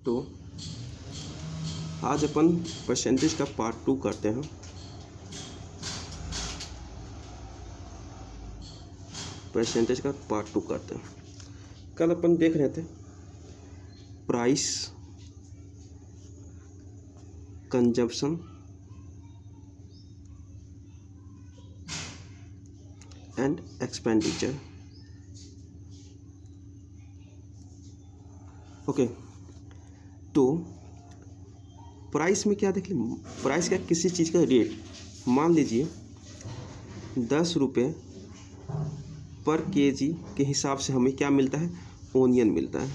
तो आज अपन परसेंटेज का पार्ट 2 करते हैं। परसेंटेज का पार्ट 2 करते हैं। कल अपन देख रहे थे price, consumption and expenditure. Okay, तो प्राइस में क्या देख लें, प्राइस का किसी चीज़ का रेट, मान लीजिए 10 रुपये पर केजी के हिसाब से हमें क्या मिलता है, ओनियन मिलता है।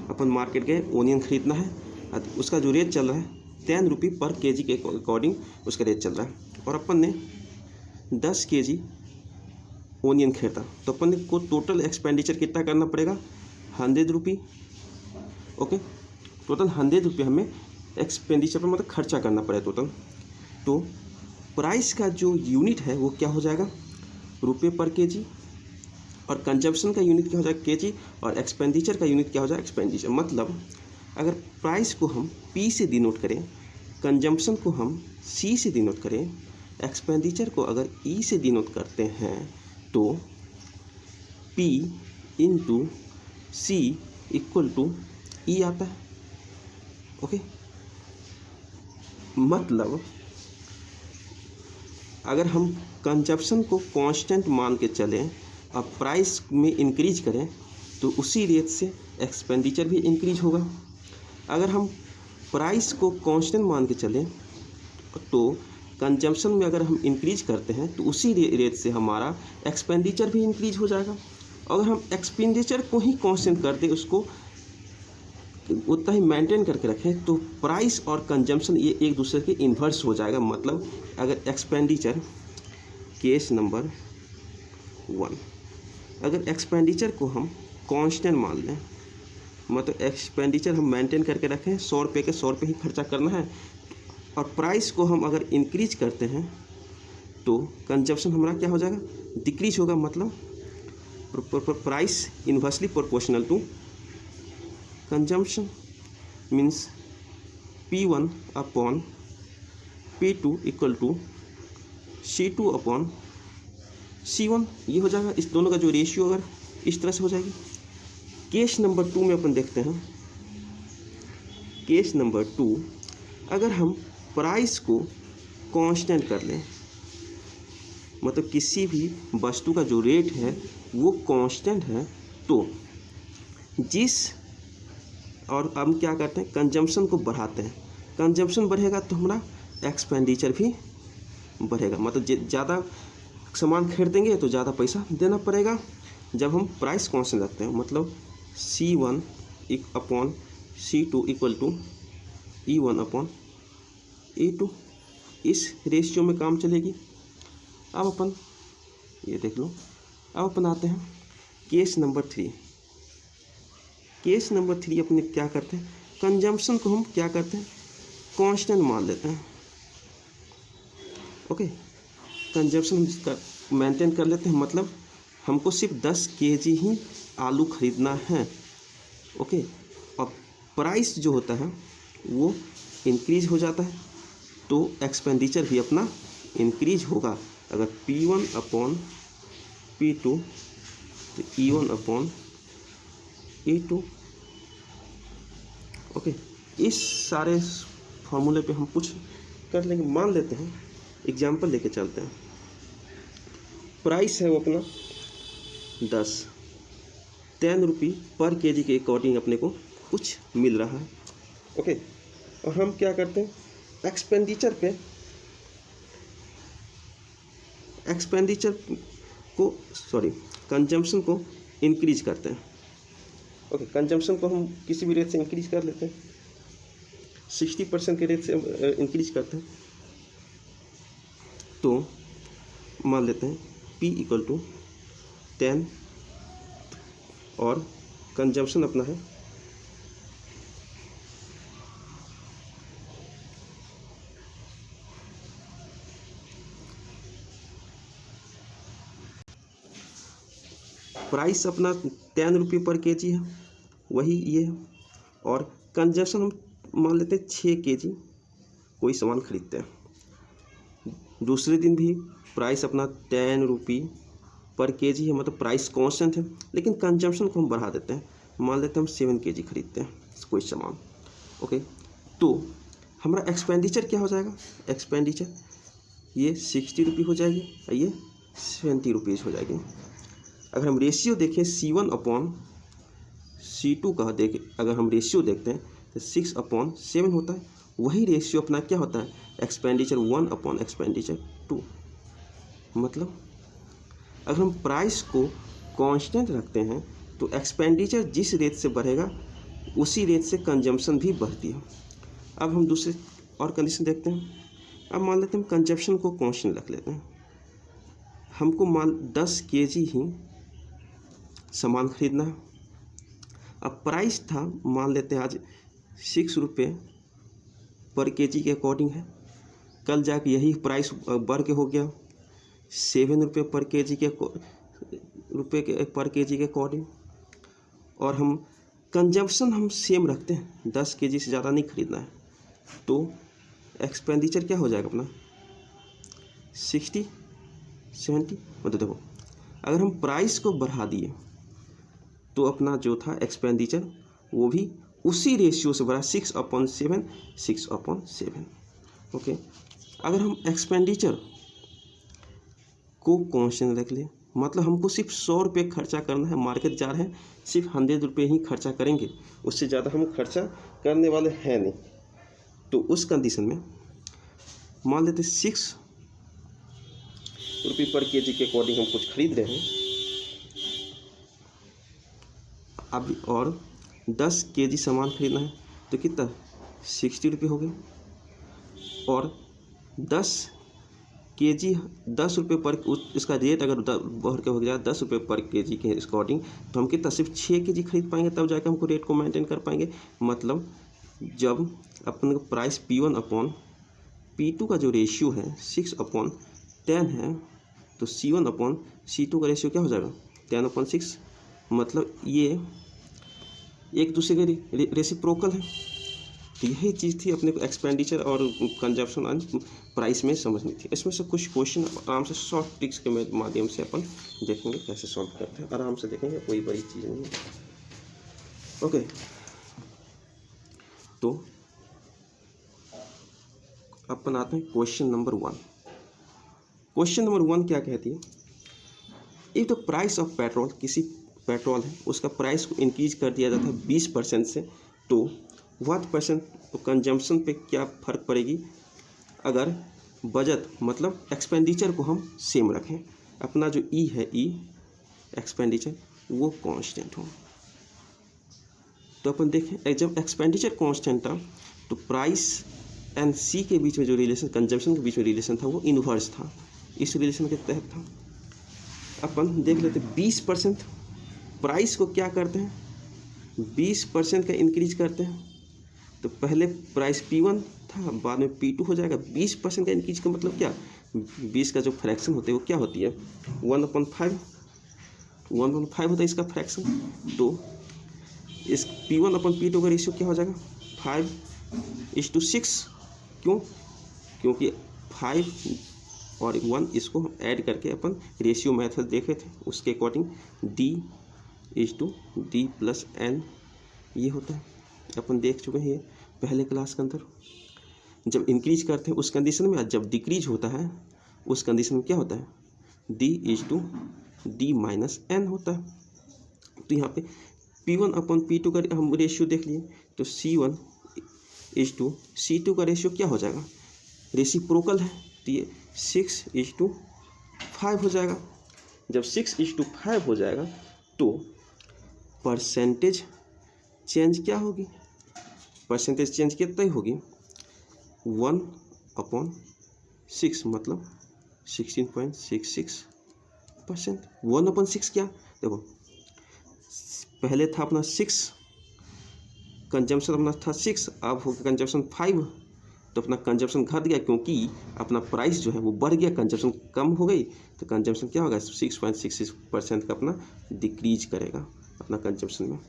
अपन मार्केट गए, ओनियन ख़रीदना है, उसका जो रेट चल रहा है 10 रुपये पर केजी के अकॉर्डिंग उसका रेट चल रहा है। और अपन ने 10 केजी ओनियन खरीदा, तो अपन को टोटल एक्सपेंडिचर कितना करना पड़ेगा, 100 रुपये। ओके, टोटल 100 रुपये हमें एक्सपेंडिचर पर मतलब खर्चा करना पड़ेगा टोटल। तो प्राइस का जो यूनिट है वो क्या हो जाएगा, रुपये पर केजी, और कंजप्शन का यूनिट क्या हो जाएगा, केजी, और एक्सपेंडिचर का यूनिट क्या हो जाएगा, एक्सपेंडिचर। मतलब अगर प्राइस को हम पी से डिनोट करें, कंजम्पशन को हम सी से डिनोट करें, एक्सपेंडिचर को अगर ई से डिनोट करते हैं तो P into C equal to E आता है। ओके, मतलब अगर हम कंजप्शन को कांस्टेंट मान के चलें और प्राइस में इंक्रीज करें तो उसी रेट से एक्सपेंडिचर भी इंक्रीज होगा। अगर हम प्राइस को कांस्टेंट मान के चलें तो कंजम्पशन में अगर हम इंक्रीज करते हैं तो उसी रेट से हमारा एक्सपेंडिचर भी इंक्रीज हो जाएगा। अगर हम एक्सपेंडिचर को ही कांस्टेंट कर दें, उसको उतना ही मेंटेन करके रखें, तो प्राइस और कंजम्पशन ये एक दूसरे के इन्वर्स हो जाएगा। मतलब अगर एक्सपेंडिचर, केस नंबर 1, अगर एक्सपेंडिचर को हम कांस्टेंट मान लें, मतलब एक्सपेंडिचर हम मेंटेन करके रखें, 100 रुपये के 100 रुपये ही खर्चा करना है, और प्राइस को हम अगर इंक्रीज करते हैं तो कंजप्शन हमारा क्या हो जाएगा, डिक्रीज होगा। मतलब price inversely proportional to consumption, means P1 upon P2 equal to C2 upon C1, ये हो जाएगा। इस दोनों का जो रेशियो अगर इस तरह से हो जाएगी। केस नंबर 2 में अपन देखते हैं, केस नंबर 2, अगर हम प्राइस को कांस्टेंट कर लें, मतलब किसी भी वस्तु का जो रेट है वो कांस्टेंट है, तो जिस, और हम क्या करते हैं, कंजम्पशन को बढ़ाते हैं। कंजम्पशन बढ़ेगा तो हमारा एक्सपेंडिचर भी बढ़ेगा। मतलब ज़्यादा सामान खरीदेंगे तो ज़्यादा पैसा देना पड़ेगा जब हम प्राइस कांस्टेंट रखते हैं। मतलब C1 upon C2 equal to E1 upon E2, इस रेशियो में काम चलेगी। अब अपन ये देख लो, अब अपन आते हैं केस नंबर 3। केस नंबर 3 अपने क्या करते हैं, कंजम्पशन को हम क्या करते हैं, कांस्टेंट मान लेते हैं। ओके, कंजम्पशन का मेंटेन कर लेते हैं, मतलब हमको सिर्फ 10 केजी ही आलू खरीदना है। ओके, और प्राइस जो होता है वो इंक्रीज हो जाता है तो एक्सपेंडिचर भी अपना इंक्रीज होगा। अगर P1 अपॉन P2 तो E1 अपॉन E2। ओके, इस सारे फॉर्मूले पे हम कुछ कर लेंगे। मान लेते हैं, एग्जांपल लेके चलते हैं। प्राइस है वो अपना 10 रुपये पर केजी के अकॉर्डिंग अपने को कुछ मिल रहा है। ओके, और हम क्या करते हैं, एक्सपेंडिचर को कंजम्पशन को इंक्रीज करते हैं। ओके, कंजम्पशन को हम किसी भी रेट से इंक्रीज कर लेते हैं, 60% के रेट से इंक्रीज करते हैं। तो मान लेते हैं P इक्वल टू 10 और कंजम्पशन अपना है प्राइस अपना 10 रुपये पर केजी है, वही ये है, और कंजप्शन हम मान लेते हैं 6 kg कोई सामान खरीदते हैं, दूसरे दिन भी प्राइस अपना 10 रुपी पर केजी है, मतलब प्राइस कांस्टेंट है, लेकिन कंजम्पशन को हम बढ़ा देते हैं, मान लेते हैं हम 7 kg खरीदते हैं कोई सामान। ओके, तो हमारा एक्सपेंडिचर क्या हो जाएगा, एक्सपेंडिचर ये 60 रुपी हो जाएगी और ये 70 रुपीज़ हो जाएगी। अगर हम रेशियो देखें C1/C2 का देखें, अगर हम रेशियो देखते हैं तो 6/7 होता है। वही रेशियो अपना क्या होता है, एक्सपेंडिचर 1/एक्सपेंडिचर 2। मतलब अगर हम प्राइस को कांस्टेंट रखते हैं तो एक्सपेंडिचर जिस रेट से बढ़ेगा उसी रेट से कंजम्पशन भी बढ़ती है। अब हम दूसरे और कंडीशन देखते हैं। अब मान लेते हैं हम कंजम्पशन को कांस्टेंट रख लेते हैं, हमको मान 10 kg ही सामान खरीदना है। अब प्राइस था मान लेते हैं आज 6 रुपये पर केजी के अकॉर्डिंग है, कल जाके यही प्राइस बढ़ के हो गया 7 रुपये पर केजी के पर केजी के अकॉर्डिंग। और हम कंजम्पशन हम सेम रखते हैं, 10 kg से ज़्यादा नहीं खरीदना है, तो एक्सपेंडिचर क्या हो जाएगा अपना 60 70। मतलब देखो अगर हम प्राइस को बढ़ा दिए तो अपना जो था एक्सपेंडिचर वो भी उसी रेशियो से बढ़ा 6/7। ओके, अगर हम एक्सपेंडिचर को कांस्टेंट रख ले, मतलब हमको सिर्फ 100 रुपये खर्चा करना है, मार्केट जा रहे हैं सिर्फ 100 रुपये ही खर्चा करेंगे, उससे ज़्यादा हम खर्चा करने वाले हैं नहीं। तो उस कंडीशन में मान लेते 6 रुपये पर केजी के अकॉर्डिंग हम कुछ खरीद रहे हैं अब, और 10 kg सामान खरीदना है तो कितना 60 रुपये हो गए। और 10 kg 10 रुपये पर, इसका रेट अगर बढ़ के हो गया 10 रुपये पर केजी के अकॉर्डिंग, तो हम कितना सिर्फ 6 kg खरीद पाएंगे, तब जाकर हमको रेट को मेंटेन कर पाएंगे। मतलब जब अपन प्राइस P1/P2 का जो रेशियो है 6/10 है, तो C1/C2 का रेशियो क्या हो जाएगा 10/6। मतलब ये एक दूसरे के रेसिप्रोकल है। तो यही चीज़ थी अपने को एक्सपेंडिचर और कंजप्शन एंड प्राइस में समझनी थी। इसमें से कुछ क्वेश्चन आराम से शॉर्ट ट्रिक्स के माध्यम से अपन देखेंगे कैसे सॉल्व करते हैं, आराम से देखेंगे, कोई बड़ी चीज़ नहीं है। ओके, तो अपन आते हैं क्वेश्चन नंबर 1। क्वेश्चन नंबर 1 क्या कहती है, if the price of petrol, किसी पेट्रोल है उसका प्राइस को इंक्रीज कर दिया जाता है 20% से, तो व्हाट परसेंट कंजम्पशन पे क्या फ़र्क पड़ेगी अगर बजट मतलब एक्सपेंडिचर को हम सेम रखें, अपना जो ई है ई एक्सपेंडिचर वो कांस्टेंट हो। तो अपन देखें जब एक्सपेंडिचर कांस्टेंट था तो प्राइस एंड सी के बीच में जो रिलेशन, कंजम्पशन के बीच में रिलेशन था वो इन्वर्स था, इस रिलेशन के तहत था। अपन देख लेते 20% प्राइस को क्या करते हैं 20% का इंक्रीज करते हैं, तो पहले प्राइस P1 था बाद में P2 हो जाएगा। 20% का इंक्रीज का मतलब क्या, 20 का जो फ्रैक्शन होते हैं वो क्या होती है 1/5 होता है इसका फ्रैक्शन। तो इस P1/P2 का रेशियो क्या हो जाएगा 5:6। क्यों, क्योंकि 5 और 1 इसको ऐड करके अपन रेशियो मेथड देखे थे, उसके अकॉर्डिंग D/D+N ये होता है, अपन देख चुके हैं ये पहले क्लास के अंदर। जब इंक्रीज करते हैं उस कंडीशन में, जब डिक्रीज होता है उस कंडीशन में क्या होता है D/D-N होता है। तो यहाँ पे P1/P2 का हम रेशियो देख लिए, तो C1:C2 का रेशियो क्या हो जाएगा, रेसिप्रोकल है, तो ये 6:5 हो जाएगा। जब 6:5 हो जाएगा तो परसेंटेज चेंज क्या होगी, परसेंटेज चेंज कितना ही होगी 1/6, मतलब 16.66%। 1/6 क्या, देखो पहले था अपना 6, कंजम्पशन अपना था 6, अब हो गया कंजम्पशन 5, तो अपना कंजम्पशन घट गया क्योंकि अपना प्राइस जो है वो बढ़ गया, कंजम्पशन कम हो गई, तो कंजम्पशन क्या होगा 6.66% का अपना डिक्रीज करेगा अपना कंजम्पशन में।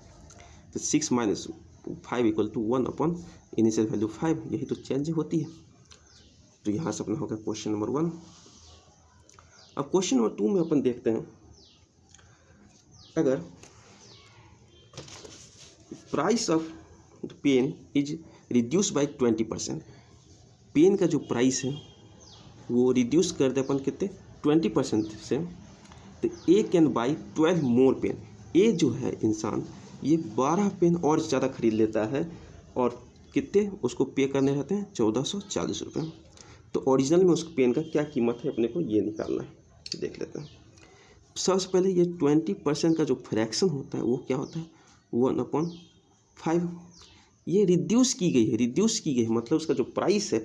तो 6 - 5 equal to 1 upon initial value 5, यही तो चेंज होती है। तो यहाँ से अपना होगा क्वेश्चन नंबर 1। अब क्वेश्चन नंबर 2 में अपन देखते हैं, अगर price of pen is reduce by 20%, pen का जो प्राइस है वो रिड्यूस कर दे अपन कितने 20% से, तो ए कैन बाई 12 मोर पेन। ए जो है इंसान ये 12 पेन और ज़्यादा खरीद लेता है, और कितने उसको पे करने रहते हैं 1440 रुपये। तो ओरिजिनल में उस पेन का क्या कीमत है अपने को ये निकालना है, देख लेते हैं। सबसे पहले ये 20% का जो फ्रैक्शन होता है वो क्या होता है 1/5। ये रिड्यूस की गई है, रिड्यूस की गई है मतलब उसका जो प्राइस है,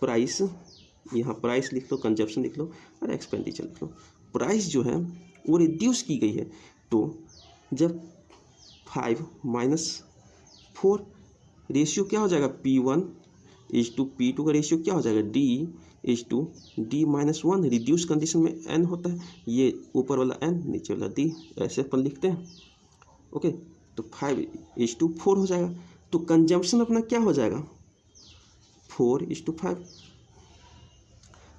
प्राइस यहाँ प्राइस लिख लो, कंजप्शन लिख लो और एक्सपेंडिचर लिख लो। प्राइस जो है वो रिड्यूस की गई है, तो जब 5 - 4 रेशियो क्या हो जाएगा P1:P2 का रेशियो क्या हो जाएगा D:D-1। रिड्यूस कंडीशन में n होता है, ये ऊपर वाला n नीचे वाला D, ऐसे अपन लिखते हैं। ओके, तो 5:4 हो जाएगा। तो कंजम्पशन अपना क्या हो जाएगा 4:5।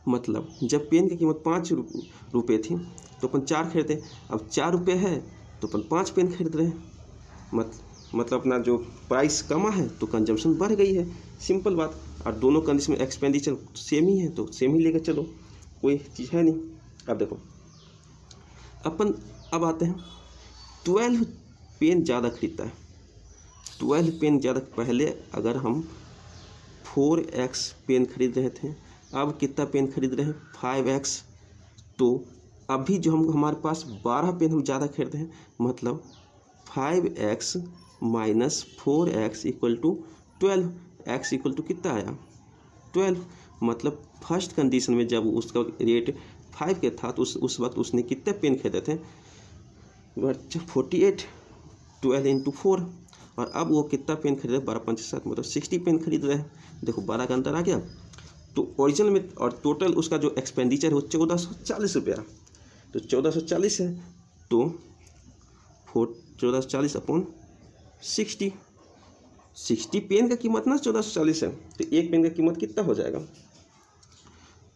मतलब जब पेन की कीमत 5 रुपये थी तो अपन 4 खरीदते, अब 4 रुपये है तो अपन 5 पेन खरीद रहे हैं। मतलब अपना जो प्राइस कमा है तो कंजम्पशन बढ़ गई है, सिंपल बात। और दोनों कंडीशन में एक्सपेंडिचर सेम ही है तो सेम ही लेकर चलो, कोई चीज़ है नहीं। अब देखो अपन अब आते हैं 12 पेन ज़्यादा खरीदता है, 12 पेन ज़्यादा। पहले अगर हम 4x पेन खरीद रहे थे, अब कितना पेन खरीद रहे हैं 5x। तो अभी जो हमारे पास 12 पेन हम ज़्यादा खरीद रहे हैं, मतलब 5x - 4x equal to 12। x equal to कितना आया 12। मतलब फर्स्ट कंडीशन में जब उसका रेट 5 के था तो उस वक्त उसने कितने पेन खरीदे थे 48, 12 × 4। और अब वो कितना पेन खरीद रहे 12×5 मतलब 60 पेन खरीद रहे हैं। देखो 12 का अंतर आ गया। तो ओरिजिनल में और टोटल उसका जो एक्सपेंडिचर है वो 1440 रुपया, तो 1440 है तो 1440 अपॉन 60 पेन का कीमत ना 1440 है, तो एक पेन का कीमत कितना हो जाएगा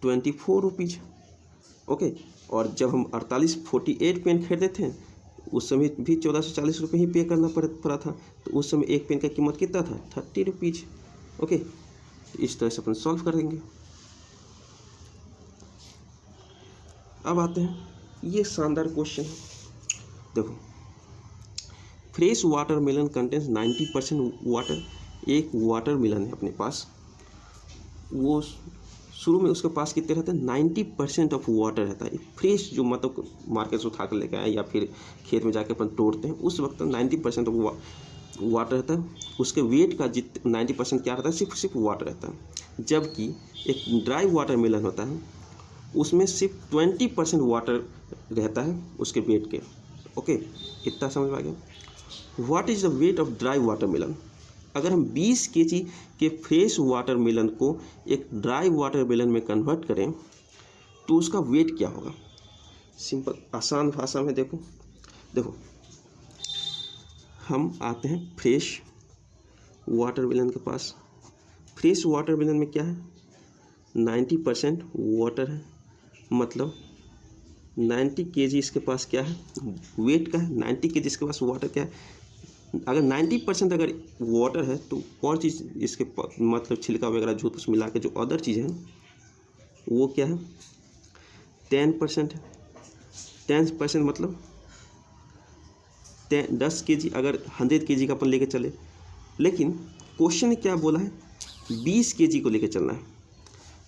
24 रुपीज़। ओके, और जब हम 48 पेन खरीदे थे उस समय भी 1440 रुपये ही पे करना पड़ा था, तो उस समय एक पेन का कीमत कितना था 30 रुपीज़। ओके, इस तरह से अपन सॉल्व करेंगे। अब आते हैं, ये शानदार क्वेश्चन है। देखो, फ्रेश वाटरमेलन कंटेंस 90% वाटर। एक वाटरमेलन है अपने पास, वो शुरू में उसके पास कितने रहते हैं 90% ऑफ वाटर रहता है। फ्रेश जो मतलब मार्केट से उठा कर लेके आए या फिर खेत में जाके अपन तोड़ते हैं, उस वक्त 90% ऑफ वाटर रहता है। उसके वेट का 90% क्या रहता है सिर्फ वाटर रहता है। जबकि एक ड्राई वाटरमेलन होता है उसमें सिर्फ 20% वाटर रहता है उसके वेट के। ओके, इतना समझ में आ गया। What is the weight of dry watermelon. अगर हम 20 kg के फ्रेश वाटरमेलन को एक ड्राई वाटरमेलन में कन्वर्ट करें तो उसका वेट क्या होगा। सिंपल आसान भाषा में देखो हम आते हैं फ्रेश वाटरमेलन के पास। फ्रेश वाटरमेलन में क्या है 90% वाटर है, मतलब 90 kg इसके पास क्या है वेट का है, 90 kg इसके पास वाटर क्या है। अगर 90% अगर वाटर है तो और चीज़ इसके मतलब छिलका वगैरह झूठ उस मिला के जो अदर चीज़ है वो क्या है 10% है। 10% मतलब 10 kg अगर 100 kg का अपन लेके चले, लेकिन क्वेश्चन ने क्या बोला है 20 kg को लेके चलना है।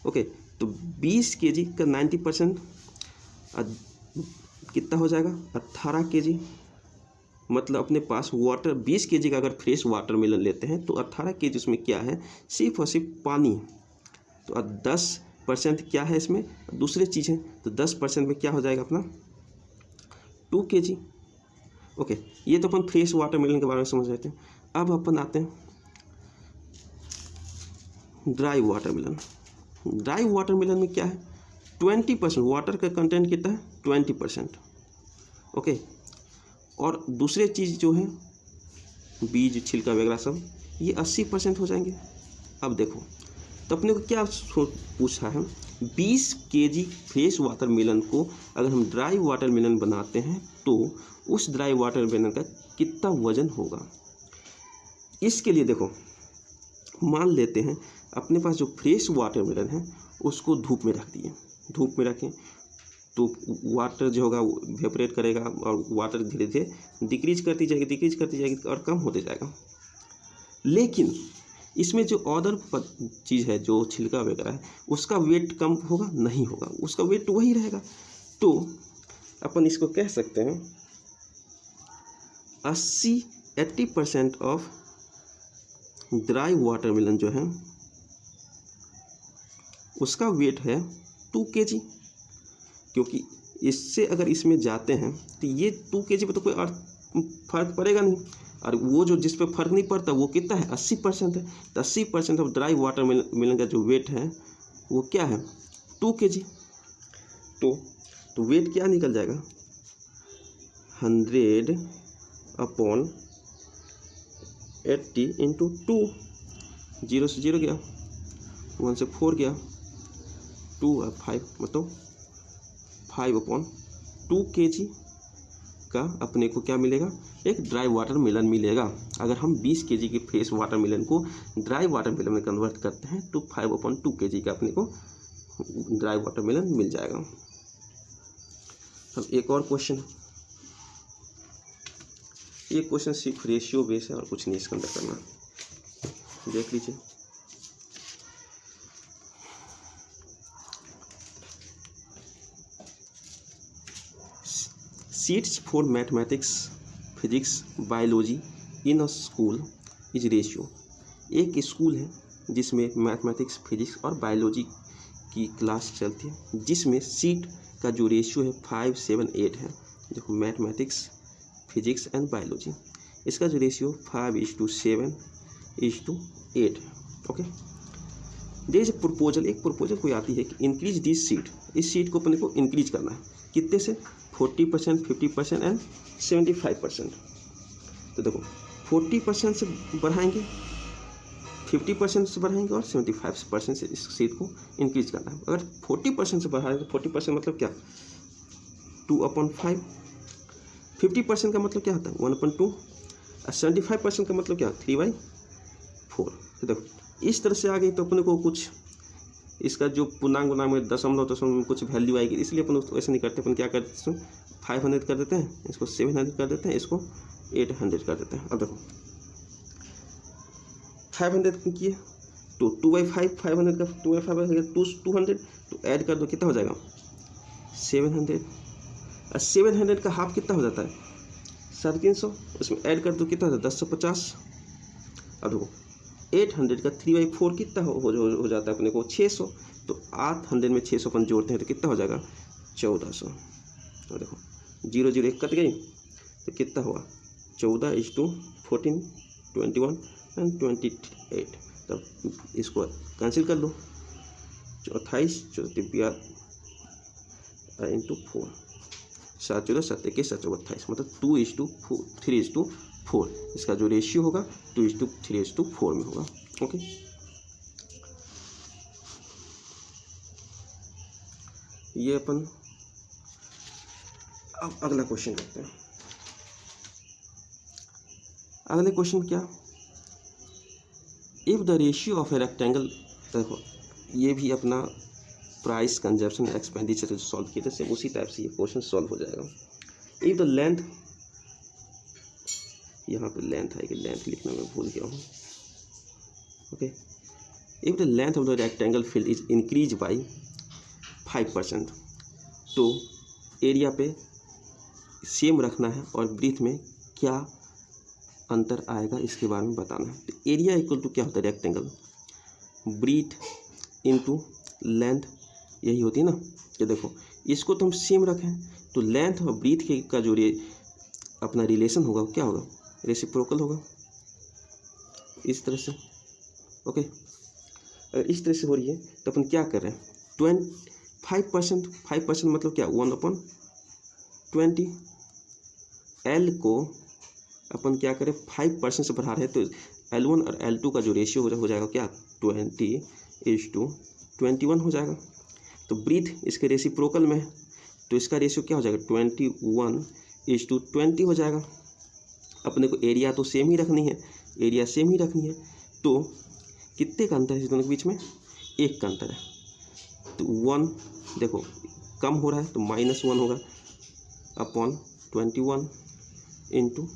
ओके, तो 20 kg का 90% कितना हो जाएगा 18 kg। मतलब अपने पास वाटर 20 kg का अगर फ्रेश वाटरमेलन लेते हैं तो 18 kg उसमें क्या है सिर्फ और सिर्फ पानी। तो 10% क्या है इसमें दूसरी चीज़ है, तो 10% में क्या हो जाएगा अपना 2 kg। ओके, ये तो अपन फ्रेश वाटरमेलन के बारे में समझ रहे थे। अब अपन आते हैं ड्राई वाटरमेलन। ड्राई वाटरमेलन में क्या है 20% वाटर का कंटेंट कितना है 20%। ओके, और दूसरी चीज़ जो है बीज छिलका वगैरह सब, ये 80% हो जाएंगे। अब देखो, तो अपने को क्या पूछा है, 20 kg फ्रेश वाटरमेलन को अगर हम ड्राई वाटरमेलन बनाते हैं तो उस ड्राई वाटरमेलन का कितना वजन होगा। इसके लिए देखो, मान लेते हैं अपने पास जो फ्रेश वाटरमेलन है उसको धूप में रख दिए, धूप में रखें तो वाटर जो होगा वेपरेट करेगा और वाटर धीरे धीरे डिक्रीज करती जाएगी और कम होते जाएगा। लेकिन इसमें जो अदर चीज़ है, जो छिलका वगैरह है, उसका वेट कम होगा नहीं होगा, उसका वेट वही रहेगा। तो अपन इसको कह सकते हैं 80% ऑफ ड्राई वाटरमेलन जो है उसका वेट है 2 kg, क्योंकि इससे अगर इसमें जाते हैं तो ये 2 kg पे तो कोई फर्क पड़ेगा नहीं, और वो जो जिस पे फर्क नहीं पड़ता वो कितना है 80% है। तो 80% ऑफ ड्राई वाटरमेलन का जो वेट है वो क्या है 2 kg। तो वेट क्या निकल जाएगा 100 अपॉन 80 इंटू 2, 0 से 0 गया, 1 से 4 गया, 2 और 5 मतलब 5 अपॉन 2 kg का अपने को क्या मिलेगा, एक ड्राई वाटरमेलन मिलेगा। अगर हम 20 kg के फ्रेश वाटरमेलन को ड्राई वाटरमेलन में कन्वर्ट करते हैं तो 5 अपॉन 2 kg का अपने को ड्राई वाटरमेलन मिल जाएगा। अब एक और क्वेश्चन, ये क्वेश्चन सिर्फ रेशियो बेस है और कुछ नहीं इसके अंदर करना, देख लीजिए। Seats for mathematics, physics, biology in a school is ratio. एक स्कूल है जिसमें मैथमेटिक्स, फिजिक्स और बायोलॉजी की क्लास चलती है, जिसमें सीट का जो रेशियो है 5, 7, 8 है। देखो, मैथमेटिक्स, फिजिक्स एंड बायोलॉजी, इसका जो रेशियो 5:7:8 है। Okay, there is a proposal, एक प्रपोजल कोई आती है कि इंक्रीज दिस सीट, इस सीट को अपने को इंक्रीज करना है, कितने से 40%, 50% एंड 75%। तो देखो 40% से बढ़ाएंगे, 50% से बढ़ाएंगे और 75% से इस सीट को इंक्रीज करना है। अगर 40% से बढ़ाएंगे तो 40% मतलब क्या 2/5, 50% का मतलब क्या होता है 1/2 और 75% का मतलब क्या 3/4। तो देखो इस तरह से आ गई तो अपने को कुछ इसका जो पूर्णांक में दशमलव में कुछ वैल्यू आएगी, इसलिए अपन उसको ऐसे नहीं करते, अपन क्या करते हैं इसको 500 कर देते हैं, इसको 700 कर देते हैं, इसको 800 कर देते हैं। अब देखो 500 किए तो 2/5, 500 का 2/5 हो गया 200, तो ऐड कर दो कितना हो जाएगा 700, और 700 का हाफ कितना हो जाता है 350, उसमें ऐड कर दो कितना होता है 1050। अब देखो 800 का 3/4 कितना हो जाता है अपने को 600, तो 800 में 600 अपन जोड़ते हैं तो कितना हो जाएगा 1400। तो देखो 0 0 1 कट गई तो कितना हुआ 14:14, 21 एंड 28। तब इसको कैंसिल कर लो, 28 24 इंटू 4, 7 14 7 21 7 28, मतलब 2:4 3:4, इसका जो रेशियो होगा 2:3:4 में होगा। ओके, ये अपन अब अगला क्वेश्चन करते हैं। अगले क्वेश्चन क्या, if the ratio of a rectangle, देखो ये भी अपना प्राइस कंजप्शन एक्सपेंडिचर जो सॉल्व किए थे सेम उसी टाइप से ये क्वेश्चन सॉल्व हो जाएगा। इफ द लेंथ, यहाँ पे लेंथ है कि लेंथ लिखना मैं भूल गया हूँ। Okay, if the length of the rectangle field is increase by 5%, तो एरिया पे सेम रखना है और ब्रीथ में क्या अंतर आएगा इसके बारे में बताना है। तो एरिया इक्वल टू क्या होता है रेक्टेंगल, ब्रीथ इनटू लेंथ, यही होती है ना। तो देखो इसको तो हम सेम रखें तो लेंथ और ब्रीथ के का जो अपना रिलेशन होगा वो क्या होगा रेसिप्रोकल होगा, इस तरह से। ओके, अगर इस तरह से हो रही है तो अपन क्या कर रहे हैं 5% मतलब क्या 1/20, एल को अपन क्या करें 5% से बढ़ा रहे हैं, तो L1 और L2 का जो रेशियो हो जाएगा क्या 20:21 हो जाएगा। तो ब्रीथ इसके रेसिप्रोकल में है, तो इसका रेशियो क्या हो जाएगा 21:20 हो जाएगा। अपने को एरिया तो सेम ही रखनी है, एरिया सेम ही रखनी है, तो कितने का अंतर है इस दोनों के बीच में, 1 का अंतर है। तो 1 देखो कम हो रहा है तो -1 होगा अपॉन 21 इंटू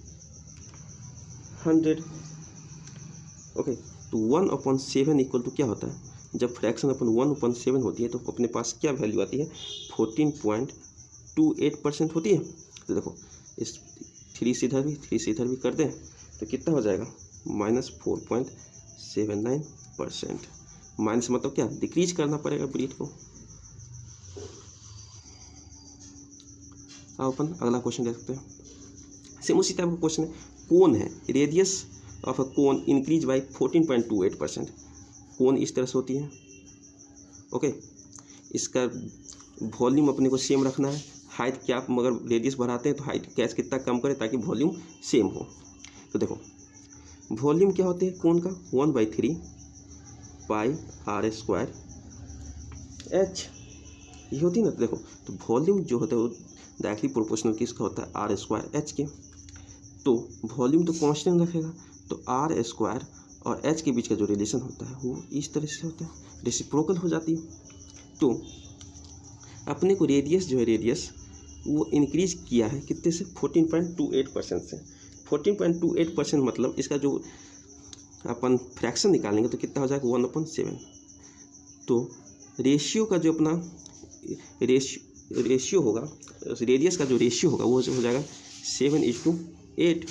100। ओके, तो 1/7 इक्वल टू क्या होता है, जब फ्रैक्शन अपन 1/7 होती है तो अपने पास क्या वैल्यू आती है 14.28% होती है। तो देखो इस 3 से इधर भी 3 से इधर भी कर दें तो कितना हो जाएगा -4.79%। माइनस मतलब क्या डिक्रीज करना पड़ेगा ब्रीथ को। अब अपन अगला क्वेश्चन देख सकते हैं। सेम उसी टाइप का क्वेश्चन है, कोन है, radius of a cone increase by 14.28%। कोन इस तरह से होती है। ओके, इसका वॉल्यूम अपने को सेम रखना है, हाइट क्या मगर रेडियस बढ़ाते हैं तो हाइट कैस कितना कम करें ताकि वॉल्यूम सेम हो। तो देखो वॉल्यूम क्या होते हैं कोन का 1/3 πr² h, ये होती है ना। तो देखो तो वॉल्यूम जो होता है वो डायरेक्टली प्रोपोर्शनल किसका होता है r² h के। तो वॉल्यूम तो कांस्टेंट रखेगा, तो r² और h के बीच का जो रिलेशन होता है वो इस तरह से होता है, रेसिप्रोकल हो जाती है। तो अपने को रेडियस जो है रेडियस वो इंक्रीज किया है कितने से 14.28% से। 14.28% मतलब इसका जो अपन फ्रैक्शन निकालेंगे तो कितना हो जाएगा 1/7। तो रेशियो का जो अपना रेशियो होगा, रेडियस का जो रेशियो होगा वो हो जाएगा 7:8।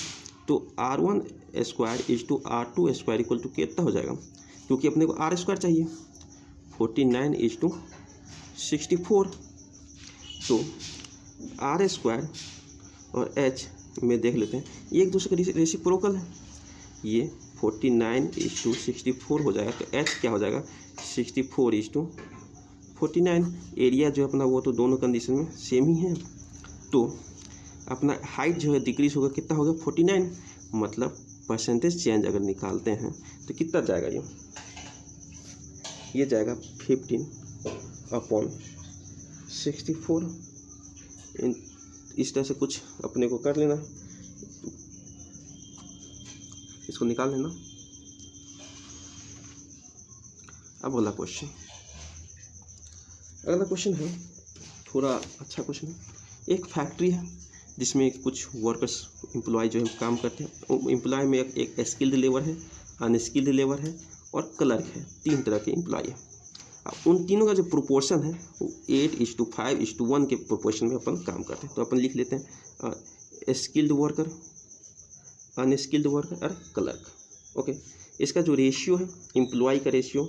तो r1² r2² इक्वल टू कितना हो जाएगा, क्योंकि अपने को r² चाहिए 49:64। तो r² और h में देख लेते हैं ये एक दूसरे का रेसिप्रोकल है, ये 49:64 हो जाएगा। तो h क्या हो जाएगा 64:49। एरिया जो अपना वो तो दोनों कंडीशन में सेम ही है। तो अपना हाइट जो है डिक्रीज होगा, कितना होगा 49, मतलब परसेंटेज चेंज अगर निकालते हैं तो कितना जाएगा, ये जाएगा 15/64। इस तरह से कुछ अपने को कर लेना, इसको निकाल लेना। अब अगला क्वेश्चन, अगला क्वेश्चन है थोड़ा अच्छा क्वेश्चन है। एक फैक्ट्री है जिसमें कुछ वर्कर्स एम्प्लॉय जो है काम करते हैं। एम्प्लॉय में एक स्किल्ड लेबर है, अनस्किल्ड लेबर है और क्लर्क है, 3 तरह के एम्प्लॉय है। अब उन तीनों का जो प्रोपोर्शन है वो 8:5:1 के प्रोपोर्शन में अपन काम करते हैं। तो अपन लिख लेते हैं स्किल्ड वर्कर, अनस्किल्ड वर्कर और क्लर्क। ओके, इसका जो रेशियो है एम्प्लॉय का रेशियो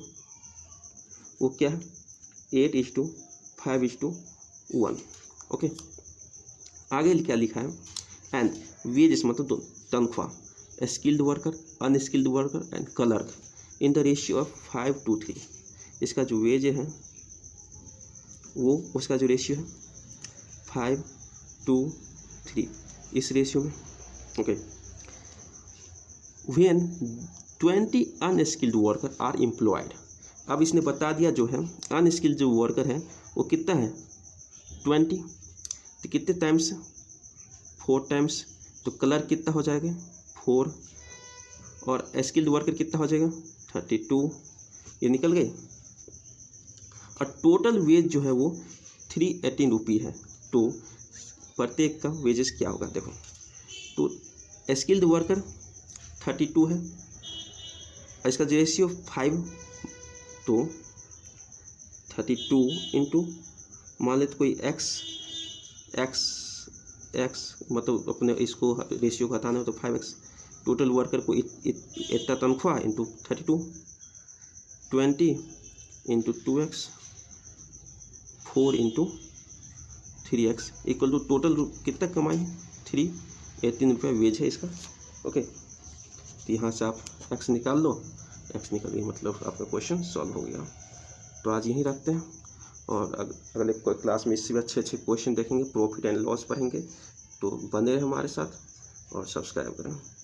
वो क्या है 8:5:1। ओके, आगे क्या लिखा है एंड वेजेस मतलब तनख्वाह, skilled worker, unskilled worker and clerk in the ratio of 5:3। इसका जो वेज है वो उसका जो रेशियो है 5:3 इस रेशियो में। Okay, when 20 unskilled worker are employed. अब इसने बता दिया जो है अनस्किल्ड जो वर्कर है वो कितना है 20, तो कितने टाइम्स 4 टाइम्स। तो क्लर्क कितना हो जाएगा 4 और स्किल्ड वर्कर कितना हो जाएगा 32, ये निकल गए। और टोटल वेज जो है वो 318 रुपी है। तो प्रत्येक का वेजेस क्या होगा देखो, तो स्किल्ड वर्कर 32 है और इसका रेशियो 5, तो 32 इंटू मान लेते कोई x मतलब अपने इसको रेशियो को हटाना हो तो 5x। टोटल वर्कर को इतना तनख्वाह into 32, 20 into 2x, 4 into 3x equal to total कितना कमाई 318 रुपये वेज है इसका। ओके, तो यहाँ से आप x निकाल लो, x निकल गई मतलब आपका क्वेश्चन सॉल्व हो गया। तो आज यहीं रखते हैं और अगले क्लास में इससे भी अच्छे क्वेश्चन देखेंगे, प्रॉफिट एंड लॉस पढ़ेंगे। तो बने रहे हमारे साथ और सब्सक्राइब करें।